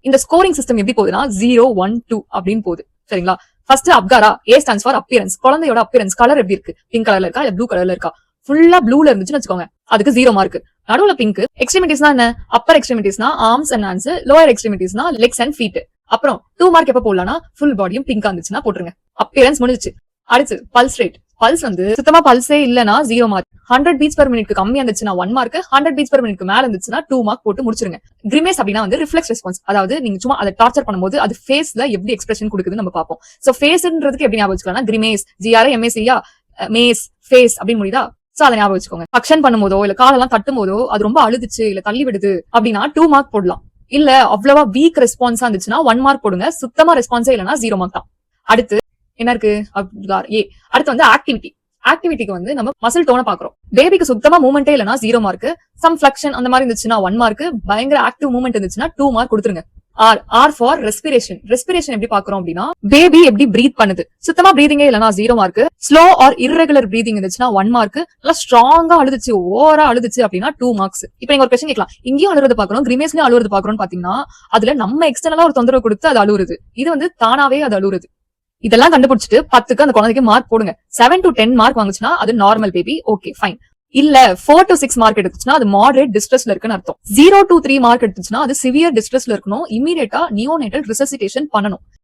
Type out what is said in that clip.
இந்த scoring system எப்படி போகுதுன்னா 0, 1, 2 அப்படின்னு போகுது. சரிங்களா? ஃபர்ஸ்ட் அப்காரா, ஏ ஸ்டாண்ட்ஸ் ஃபார் அப்பியரன்ஸ். குழந்தையோட அப்பியரன்ஸ் கலர் எப்படி இருக்கு? பிங்க் கலர்ல இருக்கா இல்ல ப்ளூ கலர்ல இருக்கா? ஃபுல்லா ப்ளூல இருந்துச்சுன்னு வச்சுக்கோங்க, அதுக்கு 0 மார்க். நடுவுல பிங்க். எக்ஸ்ட்ரிமிட்டிஸ்னா என்ன? அப்பர் எக்ஸ்ட்ரிமிட்டிஸ்னா ஆர்ம்ஸ் அண்ட் ஹேண்ட்ஸ், லோயர் எக்ஸ்ட்ரிமிட்டிஸ்னா லெக்ஸ் அண்ட் ஃபீட். அப்புறம் 2 மார்க் எப்ப போடலாம்னா ஃபுல் பாடியும் பிங்கா இருந்துச்சுன்னா போட்டுருங்க. அப்பியரன்ஸ் முடிஞ்சிச்சு. அடுத்து பல்ஸ் ரேட். பல்ஸ் வந்து சுத்தமா பல்ஸே இல்லனா 0 மார்க். 100 பீட்ஸ் பெர் மினிட்க்கு கம்மியா இருந்துச்சுன்னா 1 மார்க், 100 பீட்ஸ் பெர் மினிட்க்கு மேல இருந்துச்சுன்னா 2 மார்க் போட்டு முடிச்சிருங்க. கிரிமேஸ் அப்படின்னா வந்து ரிஃப்ளெக்ஸ் ரெஸ்பான்ஸ். அதாவது நீங்க சும்மா அதை டார்ச்சர் பண்ணும்போது அது ஃபேஸ்ல எப்படி எக்ஸ்பிரஷன் கொடுக்குதுன்னு நம்ம பார்ப்போம். சோ ஃபேஸ்ன்றதுக்கு எப்படி ஞாபகம் வச்சுக்கலாம்னா கிரிமேஸ், GRMACயா, மேஸ், ஃபேஸ் அப்படின்னு முடியுதா? சோ அதை ஞாபகம் வச்சுக்கோங்க. அக்ஷன் பண்ணும்போதோ இல்ல காலெல்லாம் தட்டும் போதோ அது ரொம்ப அழுதுச்சு இல்ல தள்ளி விடுது அப்படின்னா 2 மார்க் போடலாம். இல்ல அவ்வளவா வீக் ரெஸ்பான்ஸா இருந்துச்சுன்னா 1 மார்க் போடுங்க. சுத்தமா ரெஸ்பான்ஸே இல்லைன்னா 0 மார்க் தான். அடுத்து என்ன இருக்கு? அடுத்து வந்து ஆக்டிவிட்டி. ஆக்டிவிட்டிக்கு வந்து நம்ம மசில் டோனை பாக்குறோம். பேபிக்கு சுத்தமா மூவ்மெண்டே இல்லைன்னா 0 மார்க். சம் ஃபிளக்ஷன் அந்த மாதிரி இருந்துச்சுன்னா 1 மார்க். பயங்கர ஆக்டிவ் மூவ்மெண்ட் இருந்துச்சுன்னா 2 மார்க் கொடுத்துருங்க. R for respiration. ரெஸ்பிரேஷன் எப்படி பாக்குறோம் அப்படின்னா பேபி எப்படி பிரீத் பண்ணுது. சுத்தமா பிரீதிங்கே இல்லைன்னா 0 mark. Slow or irregular breathing இருந்துச்சுன்னா 1 மார்க். நல்லா ஸ்ட்ராங்கா அழுதுச்சு, ஓவரா அழுதுச்சு அப்படின்னா 2 மார்க்ஸ். இப்போ நீங்க ஒரு கொஸ்டின் கேட்கலாம், இங்கேயும் அழுறது பாக்கணும் கிரிமேஸ்லயும் அழுறது பாக்கணும்னு பாத்தீங்கன்னா அதுல நம்ம எக்ஸ்டர்னலா ஒரு தொந்தரவு கொடுத்து அது அழுகுறது, இது வந்து தானாவே அது அழுகுறது. இதெல்லாம் கண்டுபிடிச்சிட்டு 10க்கு அந்த குழந்தைக்கு மார்க் போடுங்க. 7 to 10 மார்க் வாங்குச்சுன்னா அது நார்மல் பேபி, ஓகே ஃபைன். இல்ல 4 to 6 மார்க் எடுத்துச்சுன்னா அது மாடரேட் டிஸ்ட்ரெஸ்ல இருக்குன்னு அர்த்தம். 0 to 3 மார்க் எடுத்துச்சுன்னா அது சிவியர் டிஸ்ட்ரெஸ்ல இருக்கணும். இமீடியட்டா நியோனேட்டல் ரிசசிடேஷன் பண்ணணும்.